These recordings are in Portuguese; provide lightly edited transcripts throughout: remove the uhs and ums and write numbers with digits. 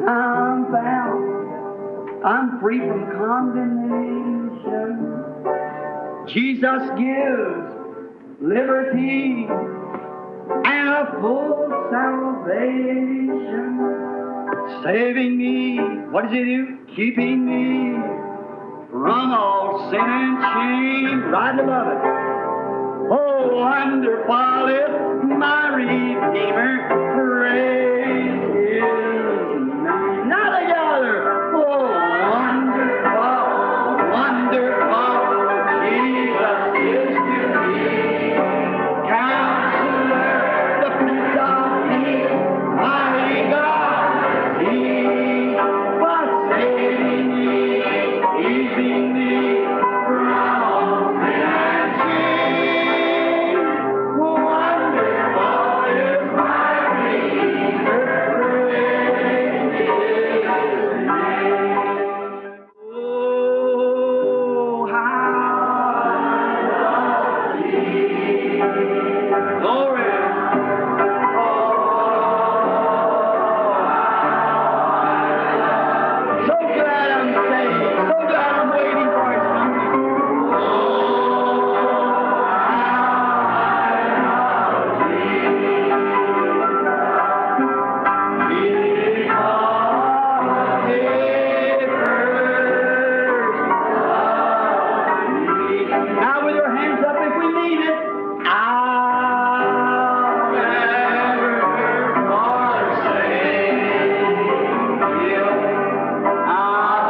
I'm found. I'm free from condemnation. Jesus gives liberty and a full salvation. Saving me, what does He do? Keeping me from all sin and shame. Right above it. Oh, wonderful is my Redeemer, praise His name. Now together. Oh, wonderful, wonderful, Jesus is to me. Counselor, the Prince of Peace, mighty God, He was saving me, keeping me from all sin and shame. Wonderful is my Redeemer, praise His name. Oh, how glory! So glad I'm saved. So glad I'm waiting for His coming. Now with your hands up if we mean it. I'll never forsake you. I'll never forsake you. I'll never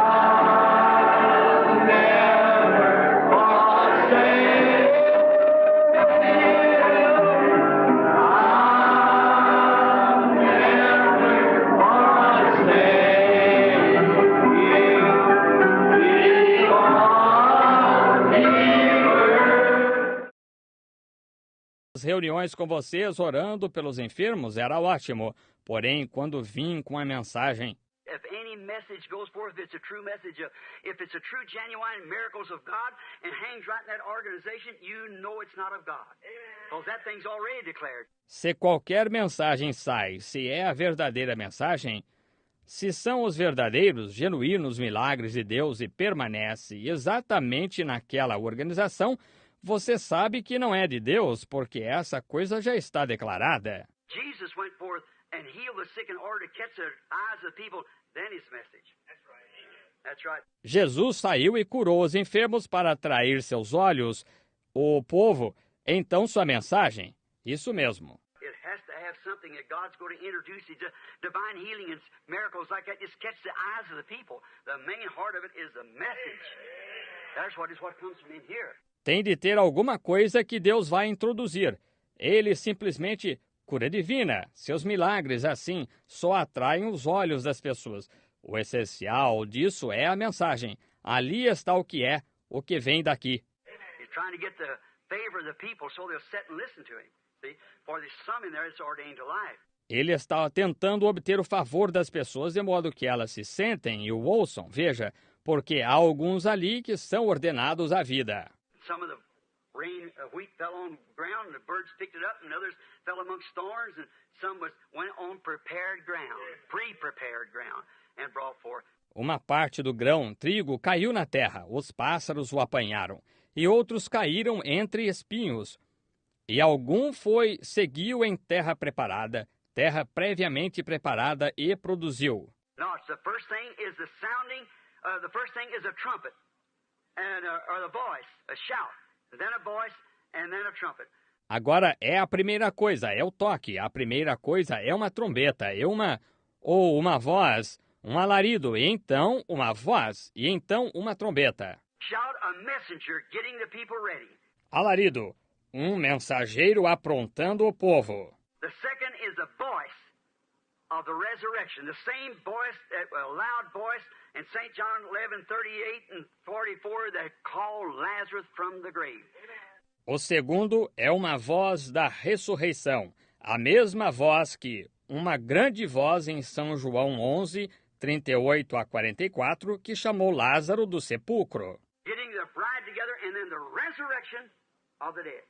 As reuniões com vocês orando pelos enfermos era ótimo, porém quando vim com a mensagem If any message goes forth, if it's a true message, if it's a true, genuine miracles of God and hangs right in that organization, you know it's not of God. Because that thing's already declared. se qualquer mensagem sai, se é a verdadeira mensagem, se são os verdadeiros, genuínos milagres de Deus e permanece exatamente naquela organização, você sabe que não é de Deus, porque essa coisa já está declarada. Jesus went forth and healed the sick in order to catch the eyes of people, then His message. That's right. Jesus saiu e curou os enfermos para atrair seus olhos, o povo, então sua mensagem. Isso mesmo. It has to have something that God's going to introduce you to. Divine healing and miracles like that just catch the eyes of the people. The main heart of it is the message. That's what comes from in here. Tem de ter alguma coisa que Deus vai introduzir. Ele simplesmente cura divina. Seus milagres, assim, só atraem os olhos das pessoas. O essencial disso é a mensagem. Ali está o que vem daqui. He's trying to get the favor of the people so they'll sit and listen to Him. See? For there's some in there that's ordained to life. Ele está tentando obter o favor das pessoas de modo que elas se sentem e o ouçam. Veja, porque há alguns ali que são ordenados à vida. Some of the rain, wheat fell on ground, and the birds picked it up, and others fell amongst thorns, and some went on prepared ground, pre-prepared ground, and brought forth. Uma parte do grão, trigo, caiu na terra, os pássaros o apanharam, e outros caíram entre espinhos. E algum seguiu em terra preparada, terra previamente preparada e produziu. No, it's the first thing is the sounding, the first thing is a trumpet. Or the voice, a shout, then a voice, and then a trumpet. Agora é a primeira coisa, é o toque. A primeira coisa é uma trombeta, uma voz, um alarido, e então uma voz, e então uma trombeta. Shout, a messenger getting the people ready. Alarido, um mensageiro aprontando o povo. The second is the voice of the resurrection, the same voice, a loud voice in St. John 11:38 and 44 that called Lazarus from the grave. O segundo é uma voz da ressurreição, a mesma voz que uma grande voz em São João 11:38 a 44, que chamou Lázaro do sepulcro. Getting the bride together and then the resurrection of the dead.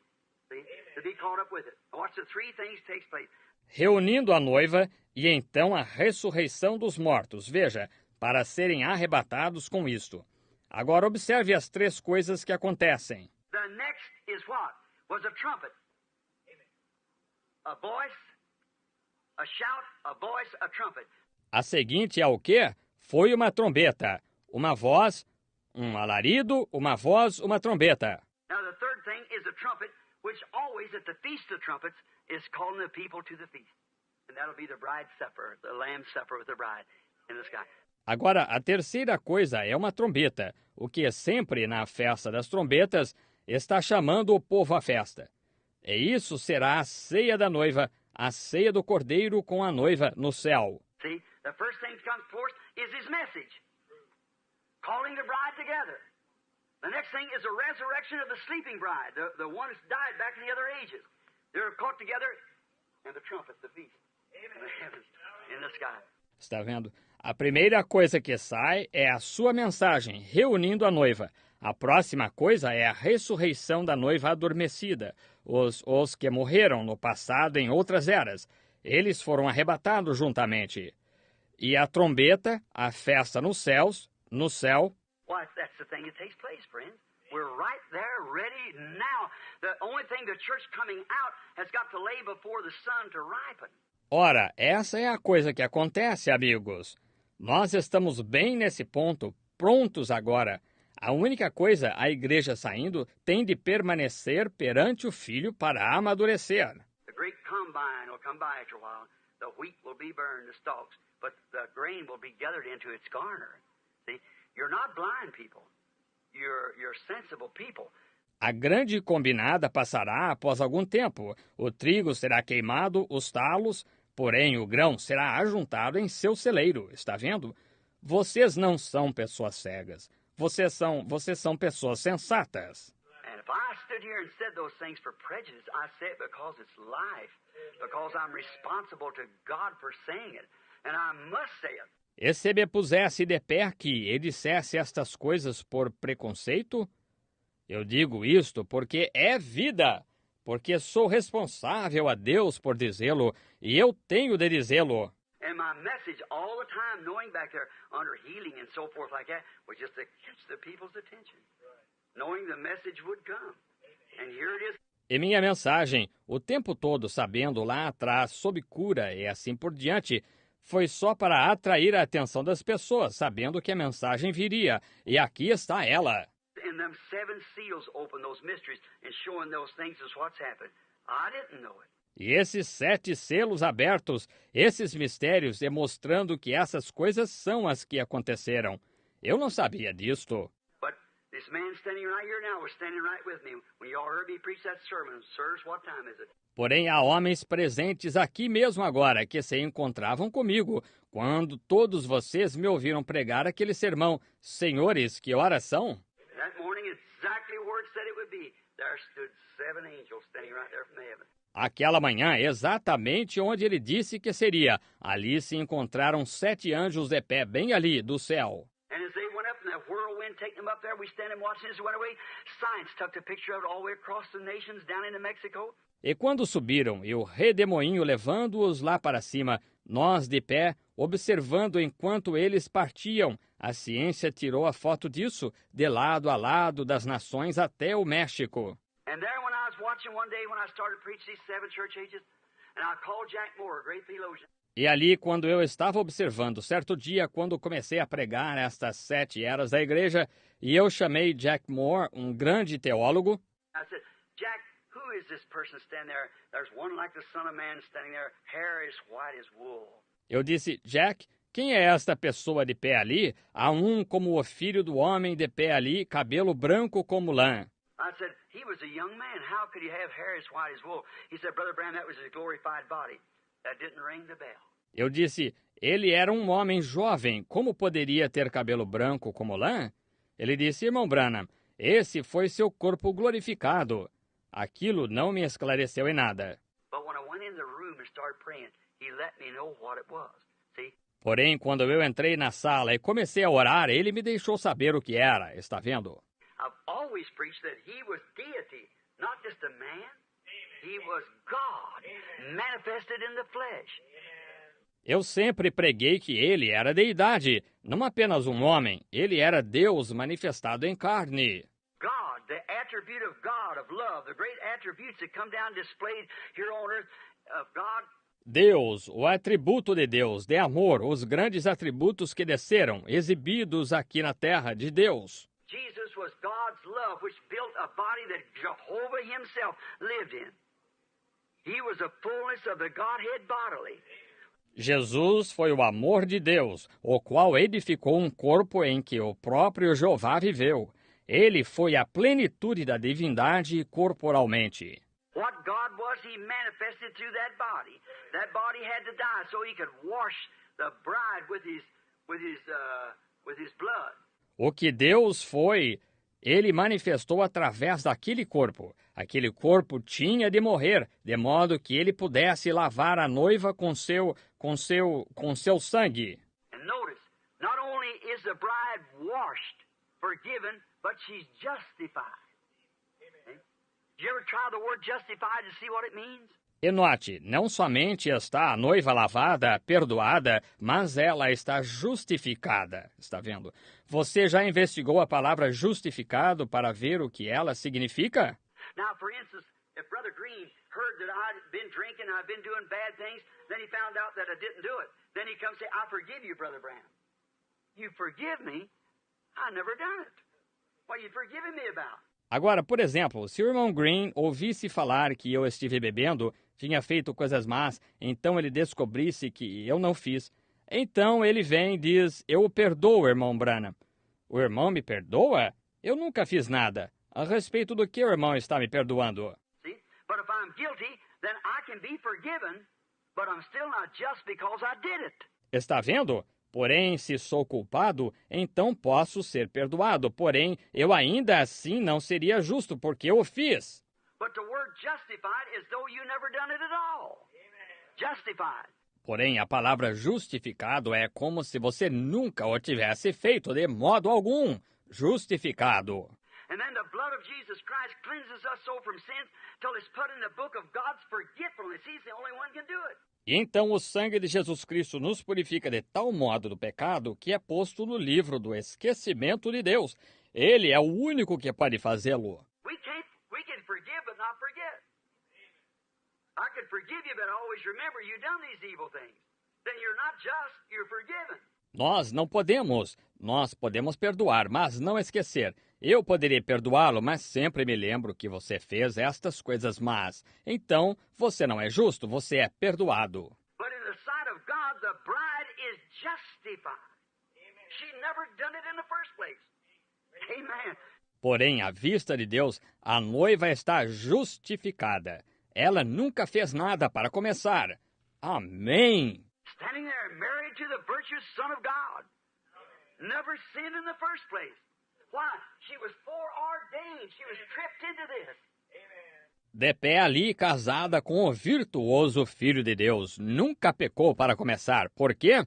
See? To be caught up with it. Watch the three things takes place. reunindo a noiva e então a ressurreição dos mortos. Veja, para serem arrebatados com isto. Agora observe as três coisas que acontecem. The next is what? Was a trumpet. A voice, a shout, a voice, a trumpet. A seguinte é o quê? Foi uma trombeta, uma voz, um alarido, uma voz, uma trombeta. Now the third thing is a trumpet, which always at the Feast of Trumpets is calling the people to the feast. And that'll be the bride's supper, the Lamb's supper with the bride in the sky. Agora, a terceira coisa é uma trombeta, o que sempre na festa das trombetas está chamando o povo à festa. E isso será a ceia da noiva, a ceia do cordeiro com a noiva no céu. See, the first thing that comes forth is his message, calling the bride together. The next thing is the resurrection of the sleeping bride, the one that's died back in the other ages. They're caught together, and the trumpet, the feast, in the heavens, in the sky. Está vendo? A primeira coisa que sai é a sua mensagem, reunindo a noiva. A próxima coisa é a ressurreição da noiva adormecida, os que morreram no passado em outras eras. Eles foram arrebatados juntamente. E a trombeta, a festa nos céus, no céu. Why, that's the thing that takes place, friends. We're right there, ready now. The only thing the church coming out has got to lay before the sun to ripen. Ora, essa é a coisa que acontece, amigos. Nós estamos bem nesse ponto, prontos agora. A única coisa, a igreja saindo, tem de permanecer perante o Filho para amadurecer. The great combine will come by after a while. The wheat will be burned, the stalks, but the grain will be gathered into its garner. See, you're not blind people. You're sensible people. A grande combinada passará após algum tempo. O trigo será queimado, os talos, porém o grão será ajuntado em seu celeiro. Está vendo? Vocês não são pessoas cegas. Vocês são pessoas sensatas. And if I stood here and said those things for prejudice, I say it because it's life, because I'm responsible to God for saying it, and I must say it. E se me pusesse de pé aqui e dissesse estas coisas por preconceito? Eu digo isto porque é vida, porque sou responsável a Deus por dizê-lo e eu tenho de dizê-lo. And my message all the time, knowing back there under healing and so forth like that, was just to catch the people's attention, knowing the message would come. And here it is. E minha mensagem, o tempo todo sabendo lá atrás, sob cura e assim por diante, foi só para atrair a atenção das pessoas, sabendo que a mensagem viria. E aqui está ela. And them seven seals open those mysteries and showing those things is what's happened. I didn't know it. E esses 7 selos abertos, esses mistérios demonstrando que essas coisas são as que aconteceram. Eu não sabia disto. But this man standing right here now was standing right with me. When you all heard me preach that sermon, sirs, what time is it? Porém, há homens presentes aqui mesmo agora que se encontravam comigo quando todos vocês me ouviram pregar aquele sermão. Senhores, que horas são? That morning, exactly where it said it would be, there stood 7 angels standing right there from heaven. Aquela manhã, exatamente onde ele disse que seria, ali se encontraram 7 anjos de pé, bem ali, do céu. And as they went up in that whirlwind, taking them up there, we stand and watching as they went away. Science took the picture of it all the way across the nations down into Mexico. E quando subiram, e o redemoinho levando-os lá para cima, nós de pé, observando enquanto eles partiam, a ciência tirou a foto disso, de lado a lado das nações até o México. And there when I was watching one day when I started preaching these 7 church ages, and I called Jack Moore, a great theologian. E ali, quando eu estava observando, certo dia, quando comecei a pregar estas 7 eras da igreja, e eu chamei Jack Moore, um grande teólogo, I said, Jack, who is this person standing there? There's one like the Son of Man standing there, hair as white as wool. eu disse, Jack, quem é esta pessoa de pé ali? Há um como o filho do homem de pé ali, cabelo branco como lã. I said, he was a young man. How could he have hair as white as wool? He said, Brother Branham, that was his glorified body. That didn't ring the bell. Eu disse, ele era um homem jovem, como poderia ter cabelo branco como lã? Ele disse, irmão Branham, esse foi seu corpo glorificado. Aquilo não me esclareceu em nada. But when I went in the room and started praying, he let me know what it was. See? Porém, quando eu entrei na sala e comecei a orar, ele me deixou saber o que era, está vendo? I've always preached that he was deity, not just a man. Amen. He was God manifested in the flesh. Eu sempre preguei que ele era deidade, não apenas um homem, ele era Deus manifestado em carne. God, the attribute of God, of love, the great attributes that come down displayed here on earth of God. Deus, o atributo de Deus, de amor, os grandes atributos que desceram, exibidos aqui na terra de Deus. Jesus was God's love, which built a body that Jehovah himself lived in. He was the fullness of the Godhead bodily. Jesus foi o amor de Deus, o qual edificou um corpo em que o próprio Jeová viveu. Ele foi a plenitude da divindade corporalmente. What God was, he manifested through that body. That body had to die so he could wash the bride with his blood. O que Deus foi, ele manifestou através daquele corpo. Aquele corpo tinha de morrer, de modo que ele pudesse lavar a noiva com seu sangue. And notice, not only is the bride washed, forgiven, but she's justified. Did you ever try the word justified to see what it means? E note, não somente está a noiva lavada, perdoada, mas ela está justificada. Está vendo? Você já investigou a palavra justificado para ver o que ela significa? Now, for instance, if Brother Green heard that I'd been drinking, I'd been doing bad things, then he found out that I didn't do it. Then he comes and say, I forgive you, Brother Branham. You forgive me? I never done it. What are you forgiving me about? Agora, por exemplo, se o irmão Green ouvisse falar que eu estive bebendo, tinha feito coisas más, então ele descobrisse que eu não fiz. Então ele vem e diz, eu o perdoo, irmão Branham. O irmão me perdoa? Eu nunca fiz nada. A respeito do que o irmão está me perdoando? See? But if I'm guilty, then I can be forgiven, but I'm still not just because I did it. Está vendo? Porém, se sou culpado, então posso ser perdoado. Porém, eu ainda assim não seria justo, porque eu o fiz. But the word justified is though you never done it at all. Justified. Porém, a palavra justificado é como se você nunca o tivesse feito de modo algum. Justificado. And then the blood of Jesus Christ cleanses us so from sins till it's put in the book of God's forgetfulness. He's the only one who can do it. E então o sangue de Jesus Cristo nos purifica de tal modo do pecado que é posto no livro do esquecimento de Deus. Ele é o único que pode fazê-lo. We can forgive but not forget. I can forgive you, but always remember you done these evil things. Then you're not just, you're forgiven. Nós não podemos. Nós podemos perdoar, mas não esquecer. Eu poderia perdoá-lo, mas sempre me lembro que você fez estas coisas más. Então, você não é justo, você é perdoado. But in the sight of God, the bride is justified. She never done it in the first place. Amen. Porém, à vista de Deus, a noiva está justificada. Ela nunca fez nada para começar. Amém. Standing there married to the virtuous Son of God. Never sinned in the first place. Why? She was foreordained. She was tripped into this. De pé ali, casada com o virtuoso Filho de Deus. Nunca pecou para começar. Por quê?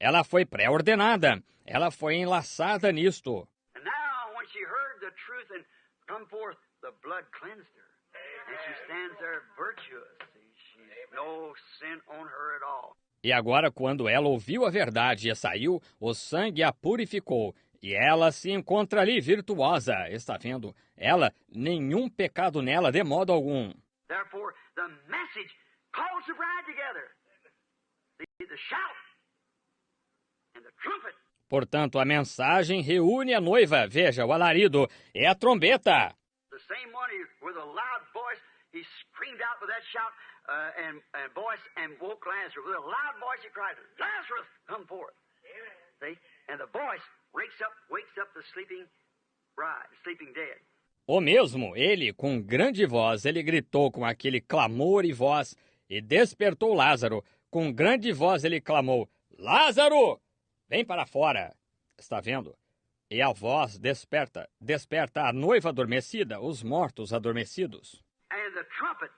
Ela foi pré-ordenada. Ela foi enlaçada nisto. And now, when she heard the truth and come forth, the blood cleansed her. And she stands there virtuous. She's no sin on her at all. E agora, quando ela ouviu a verdade e saiu, o sangue a purificou. E ela se encontra ali virtuosa. Está vendo? Ela, nenhum pecado nela de modo algum. Therefore, the message calls the bride together. The shout and the trumpet. Portanto, a mensagem reúne a noiva. Veja, o alarido é a trombeta. The same one with a loud voice, he screamed out with that shout and voice and woke Lazarus. With a loud voice he cried, Lazarus, come forth. See? And the voice wakes up the sleeping bride, sleeping dead. O mesmo, ele, com grande voz, ele gritou com aquele clamor e voz, e despertou Lázaro. Com grande voz ele clamou, Lázaro, vem para fora. Está vendo? E a voz desperta a noiva adormecida, os mortos adormecidos. And the trumpet,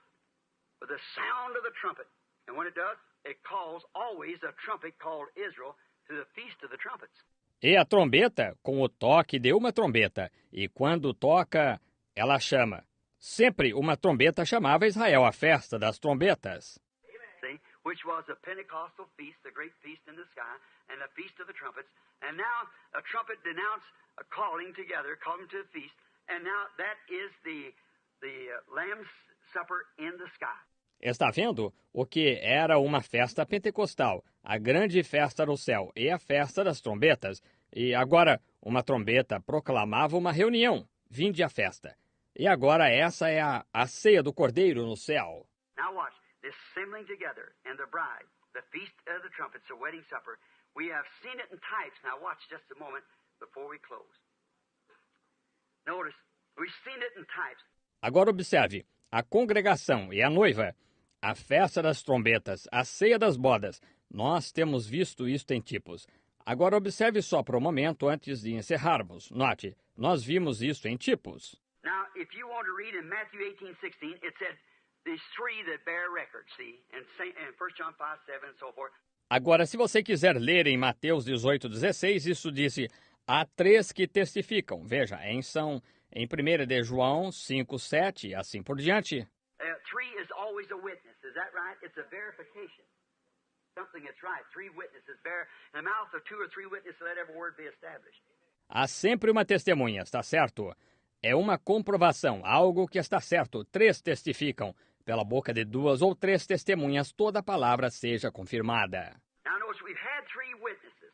with the sound of the trumpet. And when it does, it calls always a trumpet called Israel to the feast of the trumpets. E a trombeta, com o toque de uma trombeta, e quando toca, ela chama. Sempre uma trombeta chamava Israel a festa das trombetas. See, which was the Pentecostal feast, the great feast in the sky, and the feast of the trumpets. And now a trumpet denounced a calling together, calling to the feast. And now that is the Lamb's Supper in the sky. Está vendo? O que era uma festa pentecostal, a grande festa do céu e a festa das trombetas. E agora uma trombeta proclamava uma reunião, vinde à festa. E agora essa é a ceia do Cordeiro no céu. Now watch, this assembling together and the bride, the feast of the trumpets, the wedding supper. We have seen it in types. Now watch just a moment before we close. Notice, we've seen it in types. Agora observe, a congregação e a noiva, a festa das trombetas, a ceia das bodas. Nós temos visto isto em tipos. Agora observe só por um momento antes de encerrarmos. Note, nós vimos isso em tipos. Now, if you want to read in Matthew 18:16, it said these three that bear record, see, and 1 John 5:7 and so forth. Agora, se você quiser ler em Mateus 18:16, isso disse, há três que testificam. Veja, em 1 de João 5:7 e assim por diante. Three is always a witness, is that right? It's a verification. Something that's right. Three witnesses bear. In the mouth of two or three witnesses, let every word be established. Há sempre uma testemunha, está certo? É uma comprovação, algo que está certo. Três testificam. Pela boca de duas ou três testemunhas, toda a palavra seja confirmada. Now notice, we've had three witnesses.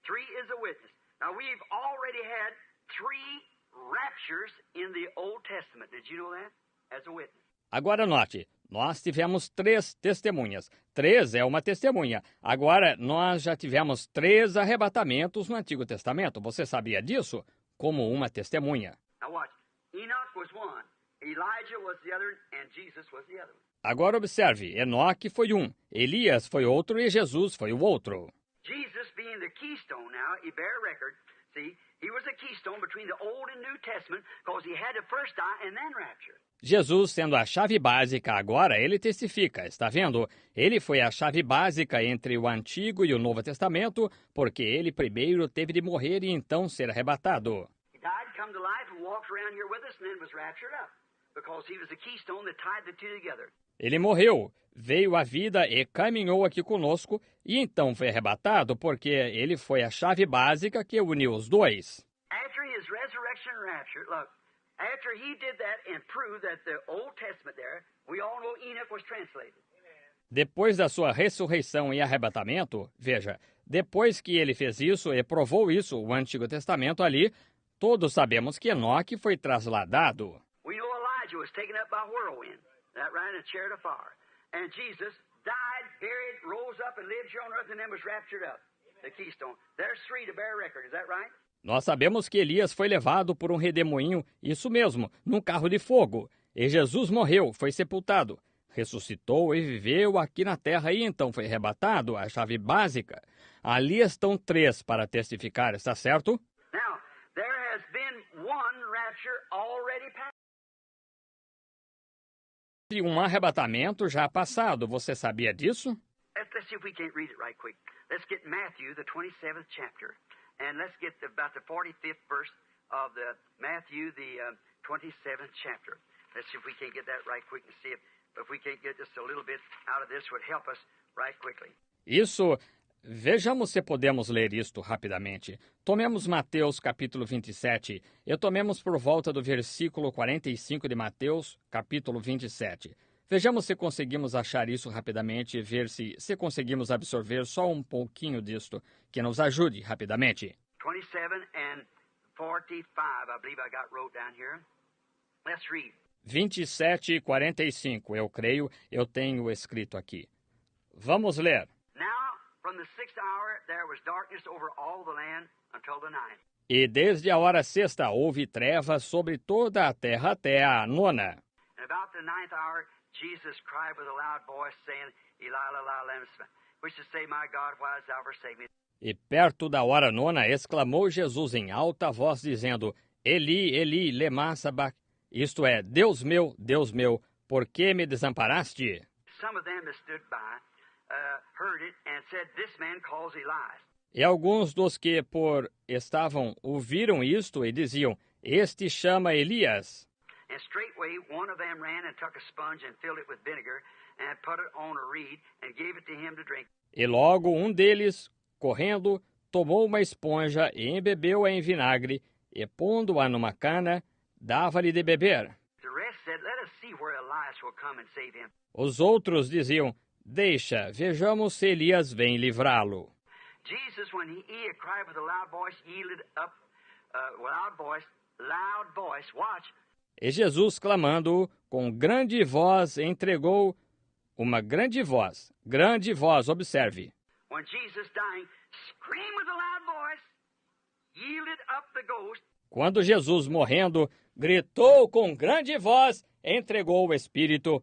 Three is a witness. Now we've already had three raptures in the Old Testament. Did you know that? As a witness. Agora note, nós tivemos três testemunhas. Três é uma testemunha. Agora, nós já tivemos três arrebatamentos no Antigo Testamento. Você sabia disso? Como uma testemunha. Now watch. Enoch was one. Elijah was the other, and Jesus was the other. Agora observe, Enoque foi um, Elias foi outro e Jesus foi o outro. Jesus being the keystone now, he bear record. See, he was a keystone between the Old and New Testament because he had to first die and then rapture. Jesus sendo a chave básica agora, ele testifica, está vendo? Ele foi a chave básica entre o Antigo e o Novo Testamento, porque ele primeiro teve de morrer e então ser arrebatado. He died, come to life, and walked around here with us, and then was raptured up because he was the keystone that tied the two together. Ele morreu, veio à vida e caminhou aqui conosco, e então foi arrebatado porque ele foi a chave básica que uniu os dois. After his resurrection and rapture, look, after he did that and proved that the Old Testament there, we all know Enoch was translated. Depois da sua ressurreição e arrebatamento, veja, depois que ele fez isso e provou isso, o Antigo Testamento ali, todos sabemos que Enoque foi trasladado. We know Elijah was taken up by whirlwind, that right, in a chariot of fire. And Jesus died, buried, rose up, and lived here on earth, and then was raptured up. The keystone. There's three to bear record, is that right? Nós sabemos que Elias foi levado por um redemoinho, isso mesmo, num carro de fogo. E Jesus morreu, foi sepultado, ressuscitou e viveu aqui na terra e então foi arrebatado, a chave básica. Ali estão três para testificar, está certo? Now, there has been one rapture already passed. E um arrebatamento já passado, você sabia disso? Let's see if we can't read it right quick. Let's get Matthew, the 27th chapter. And let's get about the 45th verse of the Matthew, the 27th chapter. Let's see if we can't get that right quick and see if we can't get just a little bit out of this would help us right quickly. Isso, vejamos se podemos ler isto rapidamente. Tomemos Mateus capítulo 27 e tomemos por volta do versículo 45 de Mateus capítulo 27. Vejamos se conseguimos achar isso rapidamente e ver se conseguimos absorver só um pouquinho disto, que nos ajude rapidamente. 27 and 45, I believe I got wrote down here. Let's read. 27 e 45, eu creio, eu tenho escrito aqui. Vamos ler. Now, from the 6th hour, there was darkness over all the land until the 9th. E desde a hora sexta houve trevas sobre toda a terra até a nona. And about the 9th hour, Jesus cried with a loud voice, saying, Eli, Eli, lama sabachthani, which is to say, My God, why hast thou forsaken me? E perto da hora nona exclamou Jesus em alta voz, dizendo, Eli, Eli, lema sabachthani, isto é, Deus meu, por que me desamparaste? Some of them that stood by heard it and said, This man calls Elias. E alguns dos que estavam ouviram isto e diziam, Este chama Elias. And straightway one of them ran and took a sponge and filled it with vinegar and put it on a reed and gave it to him to drink. E logo um deles, correndo, tomou uma esponja e embebeu-a em vinagre, e pondo-a numa cana, dava-lhe de beber. The rest said, "Let us see where Elias will come and save him." Os outros diziam, deixa, vejamos se Elias vem livrá-lo. Jesus, when he cried with a loud voice, yielded up, loud voice, watch. E Jesus, clamando, com grande voz, entregou uma grande voz, observe. When Jesus dying, screamed with a loud voice, yielded up the ghost. Quando Jesus, morrendo, gritou com grande voz, entregou o Espírito.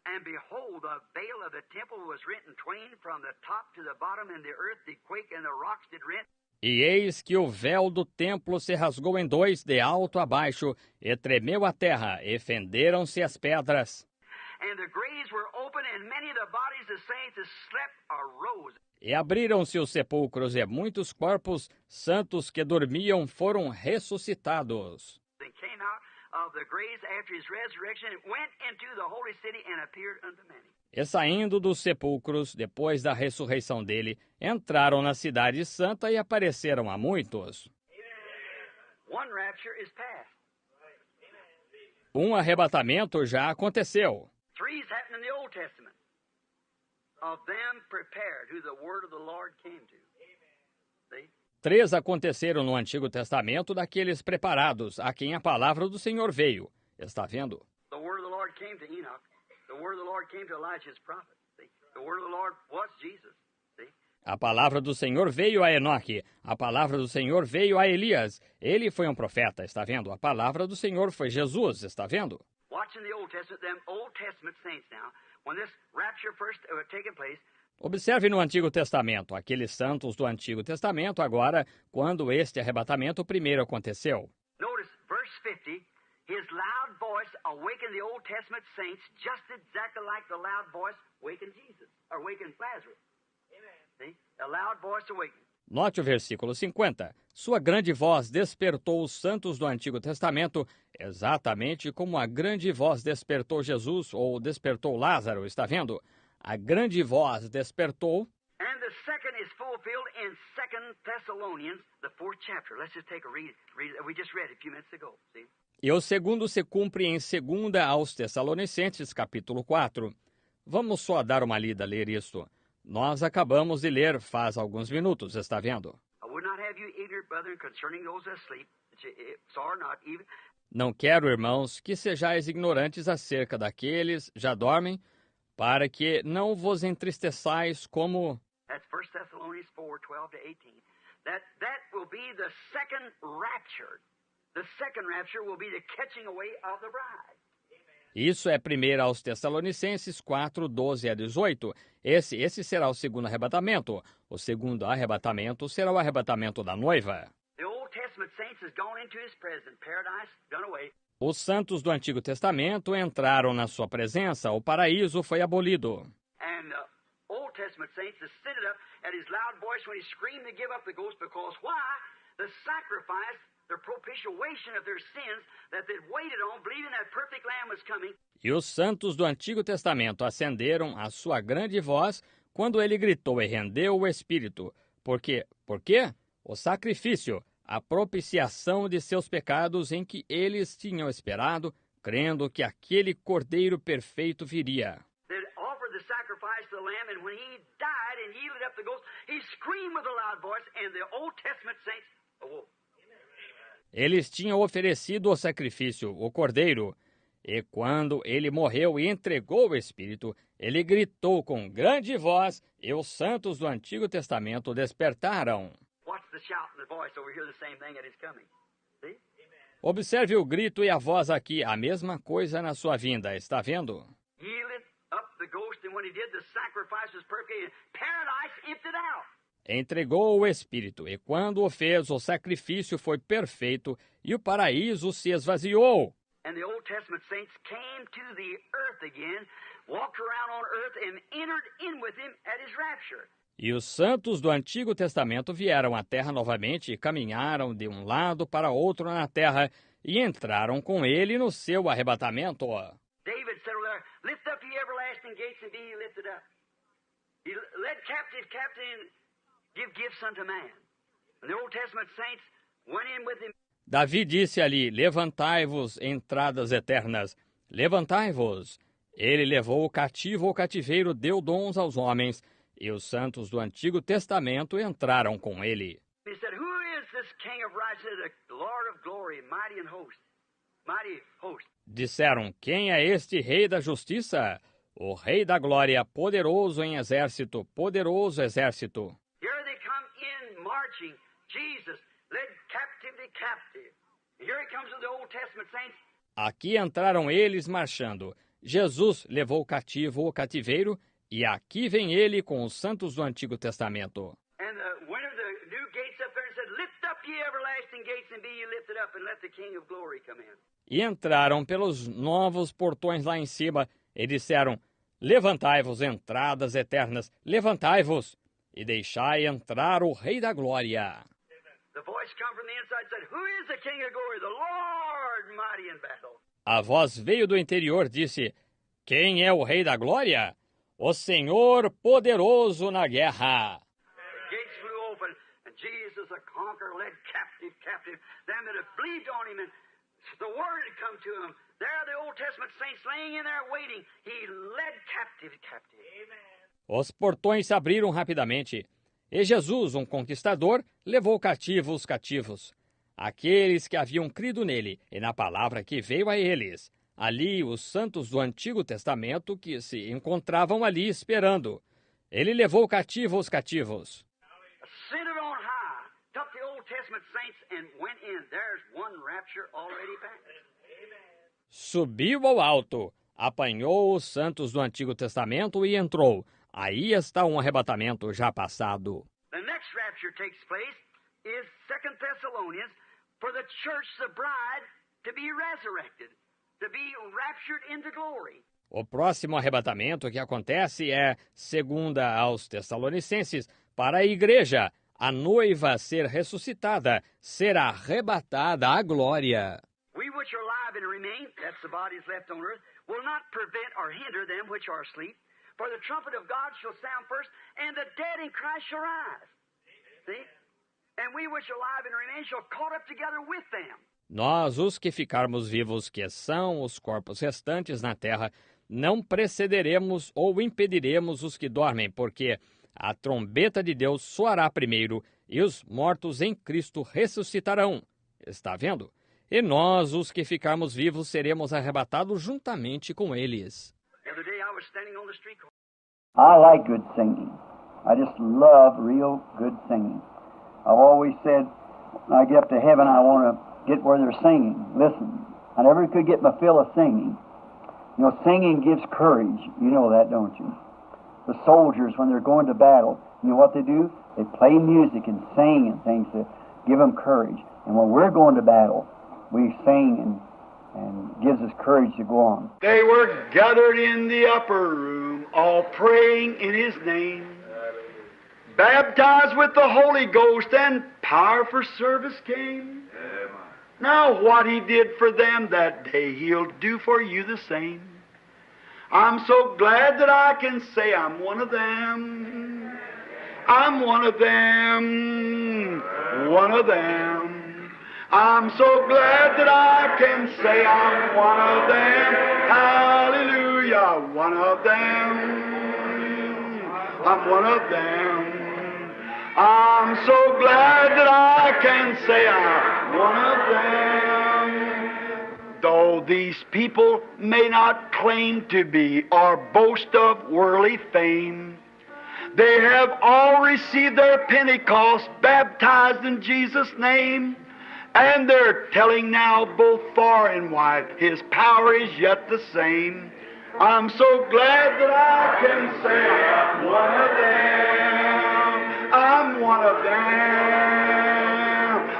And behold, the veil of the temple was rent in twain from the top to the bottom, and the earth did quake, and the rocks did rent. E eis que o véu do templo se rasgou em dois, de alto a baixo, e tremeu a terra, e fenderam-se as pedras. And the graves were open, and many of the bodies of saints that slept arose. E abriram-se os sepulcros, e muitos corpos santos que dormiam foram ressuscitados. And came out of the graves after his resurrection, and went into the holy city, and appeared unto many. E saindo dos sepulcros, depois da ressurreição dele, entraram na cidade santa e apareceram a muitos. One rapture is past. Um arrebatamento já aconteceu. Three's happened in the Old Testament. Of them prepared, who the word of the Lord came to. See? 3 aconteceram no Antigo Testamento daqueles preparados, a quem a palavra do Senhor veio. Está vendo? The word of the Lord came to Enoch. The word of the Lord came to Elijah, his prophet. See? The word of the Lord was Jesus. See? A palavra do Senhor veio a Enoque. A palavra do Senhor veio a Elias. Ele foi um profeta, está vendo? A palavra do Senhor foi Jesus, está vendo? Watching the Old Testament, them Old Testament saints now, when this rapture first taken place. Observe no Antigo Testamento, aqueles santos do Antigo Testamento, agora, quando este arrebatamento primeiro aconteceu. Notice, verse 50, his loud voice awakened the Old Testament saints just exactly like the loud voice awakened Jesus, or awakened Lazarus. See? A loud voice awakened. Note o versículo 50. Sua grande voz despertou os santos do Antigo Testamento, exatamente como a grande voz despertou Jesus ou despertou Lázaro, está vendo? A grande voz despertou. And the second is fulfilled in 2 Thessalonians, the 4th chapter. Let's just take a read. We just read it a few minutes ago. See? E o segundo se cumpre em 2 aos Tessalonicenses, capítulo 4. Vamos só dar uma lida, ler isto. Nós acabamos de ler faz alguns minutos, está vendo? I would not have you ignorant, brethren, concerning those that sleep, or not even. Não quero, irmãos, que sejais ignorantes acerca daqueles já dormem, para que não vos entristeçais como... That's 1 Thessalonians 4:12-18. That will be the second rapture. The second rapture will be the catching away of the bride. Isso é 1 aos Tessalonicenses 4:12-18. Esse será o segundo arrebatamento. O segundo arrebatamento será o arrebatamento da noiva. The Old Testament saints has gone into his presence, paradise done away. Os santos do Antigo Testamento entraram na sua presença, o paraíso foi abolido. And the Old Testament saints ascended up at his loud voice when he screamed to give up the ghost, because why? The sacrifice, the propitiation of their sins that they'd waited on, believing that perfect Lamb was coming. E os santos do Antigo Testamento acenderam a sua grande voz quando ele gritou e rendeu o Espírito. Por quê? O sacrifício, a propiciação de seus pecados em que eles tinham esperado, crendo que aquele Cordeiro perfeito viria. They'd offered the sacrifice to the Lamb, and when he died and yielded up the ghost, he screamed with a loud voice, and the Old Testament saints awoke. Eles tinham oferecido o sacrifício, o Cordeiro, e quando ele morreu e entregou o Espírito, ele gritou com grande voz, e os santos do Antigo Testamento despertaram. Watch the shout and the voice over here, the same thing at his coming. See? Observe o grito e a voz aqui, a mesma coisa na sua vinda, está vendo? Yielded up the ghost, and when he did, the sacrifice was perfect, and paradise emptied out. Entregou o Espírito, e quando o fez, o sacrifício foi perfeito, e o paraíso se esvaziou. And the Old Testament saints came to the earth again, walked around on earth, and entered in with him at his rapture. E os santos do Antigo Testamento vieram à terra novamente e caminharam de um lado para outro na terra, e entraram com ele no seu arrebatamento. David said over there, lift up ye everlasting gates and be ye lifted up. He led captive and give gifts unto man. And the Old Testament saints went in with him. Davi disse ali, levantai-vos, entradas eternas, levantai-vos. Ele levou o cativo ao cativeiro, deu dons aos homens, e os santos do Antigo Testamento entraram com ele. He said, who is this King of righteousness, the Lord of glory, mighty in host? Mighty host. Disseram, quem é este Rei da Justiça? O Rei da Glória, poderoso em exército, poderoso exército. Here they come in marching. Jesus led captivity captive. Here he comes with the Old Testament saints. Aqui entraram eles marchando. Jesus levou o cativo ao cativeiro, e aqui vem ele com os santos do Antigo Testamento. And went of the new gates up there and said, lift up ye everlasting gates and be ye lifted up and let the King of glory come in. E entraram pelos novos portões lá em cima e disseram, levantai-vos, entradas eternas, levantai-vos e deixai entrar o Rei da Glória. The voice come from the inside and said, who is the King of glory? The Lord mighty in battle. A voz veio do interior, disse, quem é o Rei da Glória? O Senhor poderoso na guerra. The gates flew open, and Jesus, a conqueror, led captive, them that had believed on him, and the word had come to him. There the Old Testament saints laying in there waiting. He led captive. Amen. Os portões se abriram rapidamente, e Jesus, um conquistador, levou cativos os cativos. Aqueles que haviam crido nele e na palavra que veio a eles. Ali, os santos do Antigo Testamento que se encontravam ali esperando. Ele levou cativo os cativos. Ascended on high, took the Old Testament saints and went in. There's one rapture already passed. Subiu ao alto, apanhou os santos do Antigo Testamento e entrou. Aí está um arrebatamento já passado. The next rapture takes place is 2 Thessalonians for the church, the bride, to be resurrected, to be raptured into glory. O próximo arrebatamento que acontece é, segunda aos Tessalonicenses, para a igreja, a noiva ser ressuscitada, será arrebatada à glória. We which are alive and remain, that's the bodies left on earth, will not prevent or hinder them which are asleep. For the trumpet of God shall sound first, and the dead in Christ shall rise. See? And we which are alive and remain shall caught up together with them. Nós, os que ficarmos vivos, que são os corpos restantes na terra, não precederemos ou impediremos os que dormem, porque a trombeta de Deus soará primeiro, e os mortos em Cristo ressuscitarão. Está vendo? E nós, os que ficarmos vivos, seremos arrebatados juntamente com eles. The other day I was standing on the street corner. I like good singing. I just love real good singing. I've always said, when I get up to heaven, I want to get where they're singing. Listen, I never could get my fill of singing. You know, singing gives courage. You know that, don't you? The soldiers, when they're going to battle, you know what they do? They play music and sing and things to give them courage. And when we're going to battle, we sing and gives us courage to go on. They were gathered in the upper room, all praying in His name, baptized with the Holy Ghost, and power for service came. Now what He did for them that day, He'll do for you the same. I'm so glad that I can say I'm one of them. I'm one of them. One of them. I'm so glad that I can say I'm one of them. Hallelujah, one of them. I'm one of them. I'm so glad that I can say I'm one of them. Though these people may not claim to be or boast of worldly fame, they have all received their Pentecost, baptized in Jesus' name. And they're telling now both far and wide, His power is yet the same. I'm so glad that I can say I'm one of them. I'm one of them.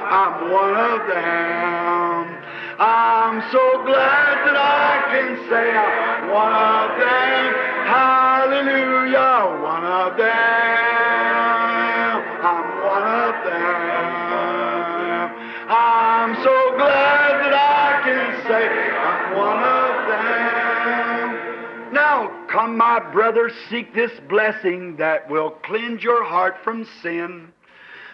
I'm one of them. I'm so glad that I can say I'm one of them. Hallelujah, one of them. I'm one of them. I'm so glad that Come, my brother, seek this blessing that will cleanse your heart from sin,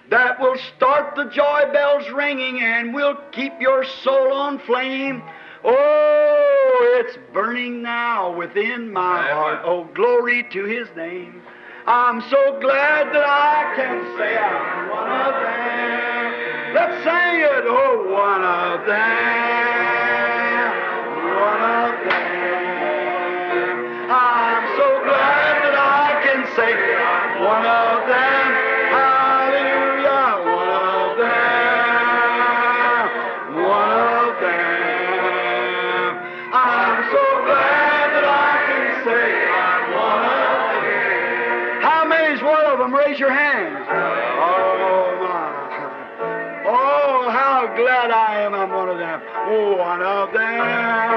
that will start the joy bells ringing and will keep your soul on flame. Oh, it's burning now within my heart. Oh, glory to His name. I'm so glad that I can say I'm one of them. Let's sing it. Oh, one of them. One of them. I'm so glad that I can say I'm one of them. Hallelujah. One of them. One of them. I'm so glad that I can say I'm one of them. How many's one of them? Raise your hands. Oh, my. Oh, how glad I am I'm one of them. One of them.